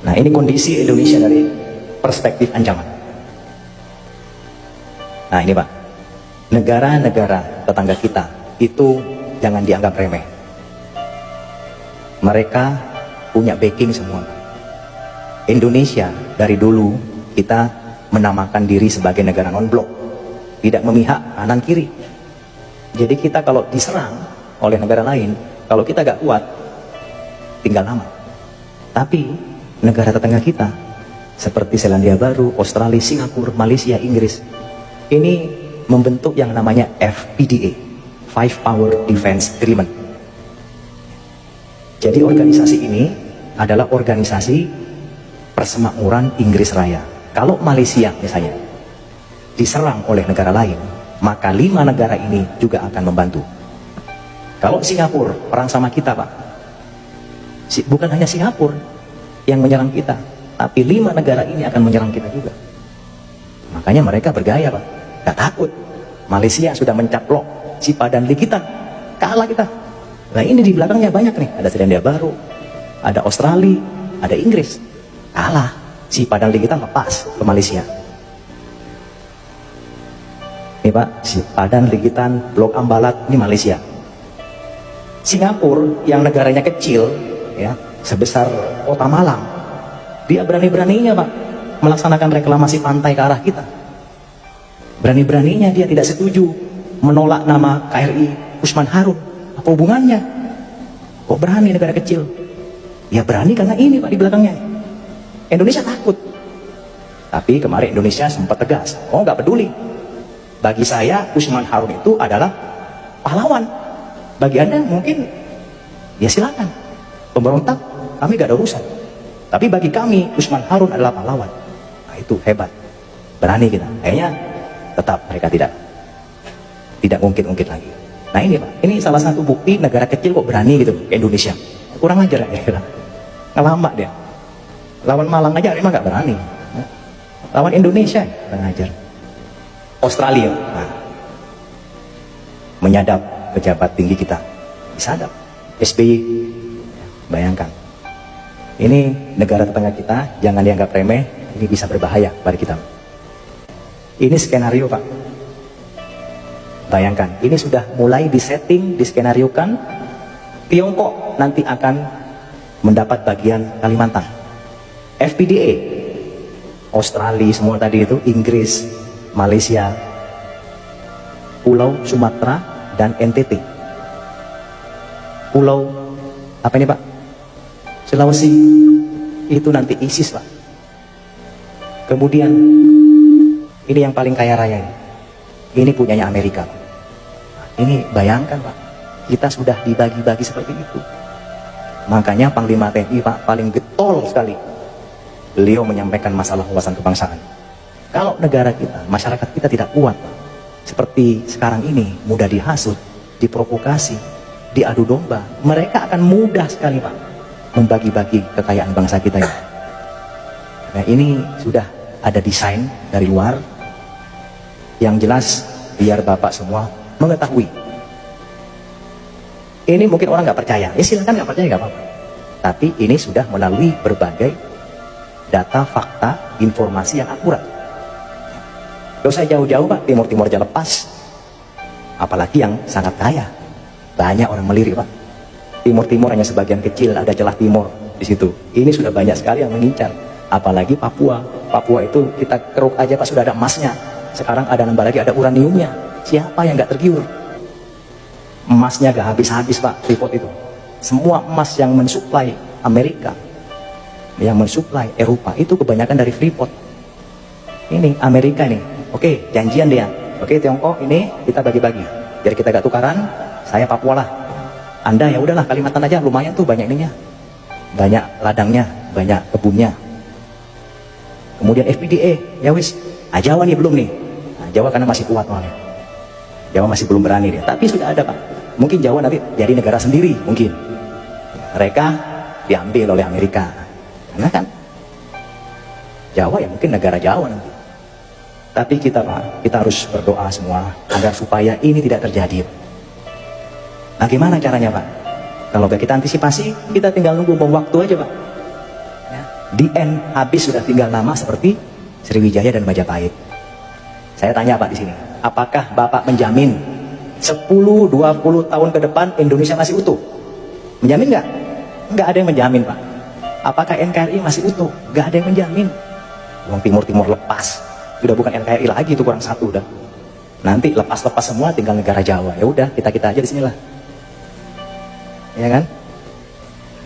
Nah, ini kondisi Indonesia dari perspektif ancaman. Nah, ini Pak, negara-negara tetangga kita itu jangan dianggap remeh. Mereka punya backing semua. Indonesia dari dulu kita menamakan diri sebagai negara non-blok, tidak memihak kanan kiri. Jadi kita kalau diserang oleh negara lain, kalau kita gak kuat, tinggal lama. Tapi negara tetangga kita seperti Selandia Baru, Australia, Singapura, Malaysia, Inggris, ini membentuk yang namanya FPDA, Five Power Defense Agreement. Jadi organisasi ini adalah organisasi persemakmuran Inggris Raya. Kalau Malaysia misalnya diserang oleh negara lain, maka 5 negara ini juga akan membantu. Kalau Singapura perang sama kita Pak, bukan hanya Singapura yang menyerang kita, tapi 5 negara ini akan menyerang kita juga. Makanya mereka bergaya Pak, gak takut. Malaysia sudah mencaplok Sipa dan Likitan, kalah kita. Nah ini di belakangnya banyak nih, ada Selandia Baru, ada Australia, ada Inggris, kalah. Sipa dan Likitan lepas ke Malaysia. Ini Pak, Sipa dan Likitan, Blok Ambalat, ini Malaysia. Singapura yang negaranya kecil, ya sebesar kota Malang, dia berani-beraninya Pak melaksanakan reklamasi pantai ke arah kita. Berani-beraninya dia tidak setuju menolak nama KRI Usman Harun. Apa hubungannya? Kok berani negara kecil? Ya berani karena ini Pak di belakangnya. Indonesia takut. Tapi kemarin Indonesia sempat tegas, oh nggak peduli. Bagi saya Usman Harun itu adalah pahlawan. Bagi Anda mungkin ya silakan. Pemberontak kami gak ada urusan. Tapi bagi kami Usman Harun adalah pahlawan. Nah itu hebat. Berani kita. Kayaknya tetap mereka tidak ungkit-ungkit lagi. Nah ini Pak, ini salah satu bukti negara kecil kok berani gitu ke Indonesia. Kurang ajar ya kira. Ngelambak dia. Lawan Malang aja emang gak berani. Lawan Indonesia kurang ajar. Australia nah, menyadap pejabat tinggi kita, disadap SBY. Bayangkan, ini negara tetangga kita, jangan dianggap remeh, ini bisa berbahaya bagi kita. Ini skenario Pak, bayangkan, ini sudah mulai disetting, diskenariokan. Tiongkok nanti akan mendapat bagian Kalimantan. FPDA, Australia semua tadi itu, Inggris, Malaysia, Pulau Sumatera dan NTT. Pulau apa ini Pak? Sulawesi itu nanti ISIS Pak. Kemudian ini yang paling kaya raya ini punyanya Amerika. Ini bayangkan Pak, kita sudah dibagi-bagi seperti itu. Makanya Panglima TNI Pak paling getol sekali. Beliau menyampaikan masalah wawasan kebangsaan. Kalau negara kita, masyarakat kita tidak kuat Pak, seperti sekarang ini, mudah dihasut, diprovokasi, diadu domba, mereka akan mudah sekali Pak membagi-bagi kekayaan bangsa kita ini. Nah ini sudah ada desain dari luar yang jelas biar Bapak semua mengetahui. Ini mungkin orang nggak percaya, ya silakan nggak percaya nggak apa-apa. Tapi ini sudah melalui berbagai data, fakta, informasi yang akurat. Gak usah jauh-jauh Pak, Timur-Timur aja lepas. Apalagi yang sangat kaya. Banyak orang melirik Pak. Timur-Timur hanya sebagian kecil, ada celah timur di situ. Ini sudah banyak sekali yang mengincar. Apalagi Papua. Papua itu kita keruk aja Pak, sudah ada emasnya. Sekarang ada nambah lagi, ada uraniumnya. Siapa yang nggak tergiur? Emasnya gak habis-habis Pak, Freeport itu. Semua emas yang mensuplai Amerika, yang mensuplai Eropa, itu kebanyakan dari Freeport. Ini Amerika nih. Oke, janjian dia. Oke, Tiongkok ini kita bagi-bagi. Biar kita gak tukaran, saya Papua lah. Anda ya udahlah Kalimantan aja, lumayan tuh banyak ininya. Banyak ladangnya, banyak kebunnya. Kemudian FPDA, ya wis. Jawa nih belum nih. Nah, Jawa karena masih kuat soalnya. Jawa masih belum berani dia. Tapi sudah ada Pak. Mungkin Jawa nanti jadi negara sendiri, mungkin. Mereka diambil oleh Amerika. Karena kan Jawa ya mungkin negara Jawa nanti. Tapi kita Pak, kita harus berdoa semua agar supaya ini tidak terjadi. Nah gimana caranya Pak? Kalau kita antisipasi, kita tinggal nunggu bom waktu aja Pak. Ya. di end habis sudah tinggal nama seperti Sriwijaya dan Majapahit. Saya tanya Pak di sini, apakah Bapak menjamin 10-20 tahun ke depan Indonesia masih utuh? Menjamin nggak? Nggak ada yang menjamin Pak. Apakah NKRI masih utuh? Nggak ada yang menjamin. Wong Timur lepas, sudah bukan NKRI lagi, itu kurang satu udah. Nanti lepas-lepas semua tinggal negara Jawa. Ya udah, kita aja di sinilah. Ya kan?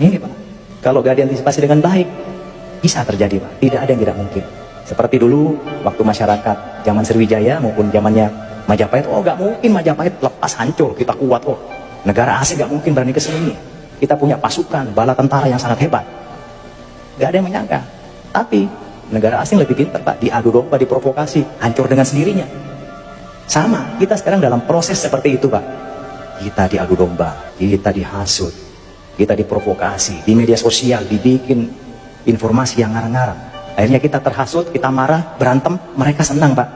Ini Pak, kalau gak diantisipasi dengan baik, bisa terjadi Pak. Tidak ada yang tidak mungkin. Seperti dulu waktu masyarakat zaman Sriwijaya maupun zamannya Majapahit, oh gak mungkin Majapahit lepas hancur, kita kuat kok. Negara asing gak mungkin berani ke sini. Kita punya pasukan, bala tentara yang sangat hebat. Gak ada yang menyangka. Tapi negara asing lebih pintar Pak, diadu domba, diprovokasi, hancur dengan sendirinya. Sama, kita sekarang dalam proses seperti itu Pak. Kita diadu domba, kita dihasut, kita diprovokasi, di media sosial dibikin informasi yang ngarang-ngarang. Akhirnya kita terhasut, kita marah, berantem, mereka senang Pak.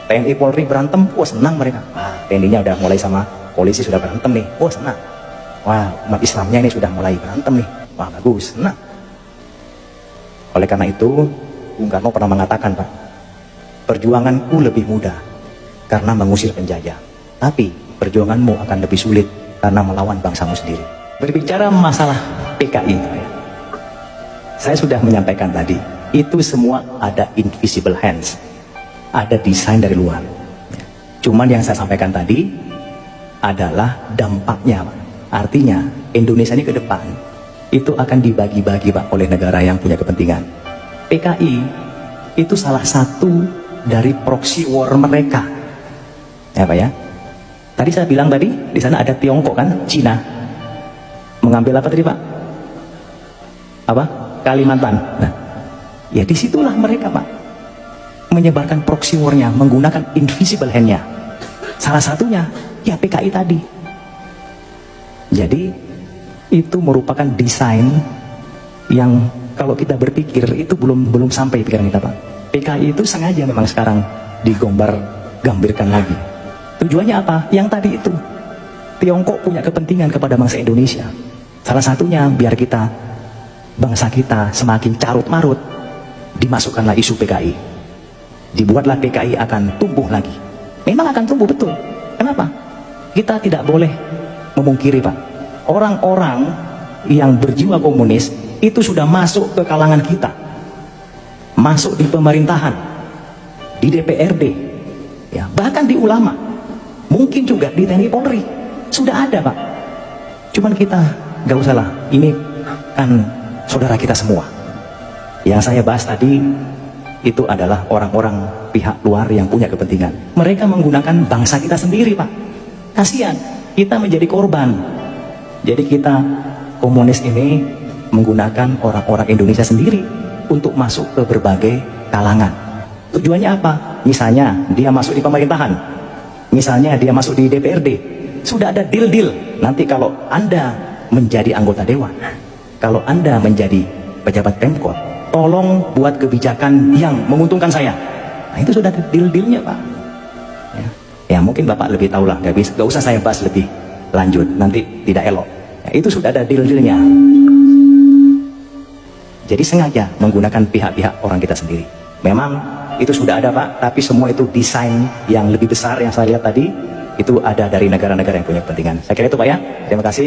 TNI Polri berantem, wah senang mereka. Wah, TNI-nya udah mulai sama polisi sudah berantem nih, wah senang. Wah, umat Islamnya ini sudah mulai berantem nih, wah bagus, senang. Oleh karena itu, Bung Karno pernah mengatakan Pak, perjuanganku lebih mudah karena mengusir penjajah, tapi perjuanganmu akan lebih sulit karena melawan bangsamu sendiri. Berbicara masalah PKI, saya sudah menyampaikan tadi, itu semua ada invisible hands, ada desain dari luar. Cuman yang saya sampaikan tadi adalah dampaknya, Pak. Artinya Indonesia ini ke depan itu akan dibagi-bagi Pak oleh negara yang punya kepentingan. PKI itu salah satu dari proxy war mereka, ya Pak ya. Tadi saya bilang tadi di sana ada Tiongkok kan, Cina mengambil apa tadi Pak? Apa? Kalimantan. Nah, ya disitulah mereka Pak menyebarkan proxy war-nya menggunakan invisible hand-nya. Salah satunya ya PKI tadi. Jadi itu merupakan desain yang kalau kita berpikir itu belum sampai pikiran kita Pak. PKI itu sengaja memang sekarang digambirkan lagi. Tujuannya apa? Yang tadi itu. Tiongkok punya kepentingan kepada bangsa Indonesia. Salah satunya biar kita, bangsa kita semakin carut marut, dimasukkanlah isu PKI. Dibuatlah PKI akan tumbuh lagi. Memang akan tumbuh betul. Kenapa? Kita tidak boleh memungkiri Pak. Orang-orang yang berjiwa komunis itu sudah masuk ke kalangan kita. Masuk di pemerintahan, di DPRD, ya, bahkan di ulama. Mungkin juga di TNI Polri. Sudah ada Pak. Cuman kita gak usah lah, ini kan saudara kita semua. Yang saya bahas tadi itu adalah orang-orang pihak luar yang punya kepentingan. Mereka menggunakan bangsa kita sendiri Pak. Kasihan, kita menjadi korban. Jadi kita komunis ini menggunakan orang-orang Indonesia sendiri untuk masuk ke berbagai kalangan. Tujuannya apa? Misalnya dia masuk di pemerintahan, misalnya dia masuk di DPRD, sudah ada deal-deal. Nanti kalau Anda menjadi anggota dewan, kalau Anda menjadi pejabat Pemkot, tolong buat kebijakan yang menguntungkan saya. Nah itu sudah ada deal-dealnya Pak. Ya mungkin Bapak lebih tahu lah, gak usah saya bahas lebih lanjut, nanti tidak elok. Ya, itu sudah ada deal-dealnya. Jadi sengaja menggunakan pihak-pihak orang kita sendiri. Memang itu sudah ada Pak, tapi semua itu desain yang lebih besar yang saya lihat tadi, itu ada dari negara-negara yang punya kepentingan. Saya kira itu Pak ya. Terima kasih.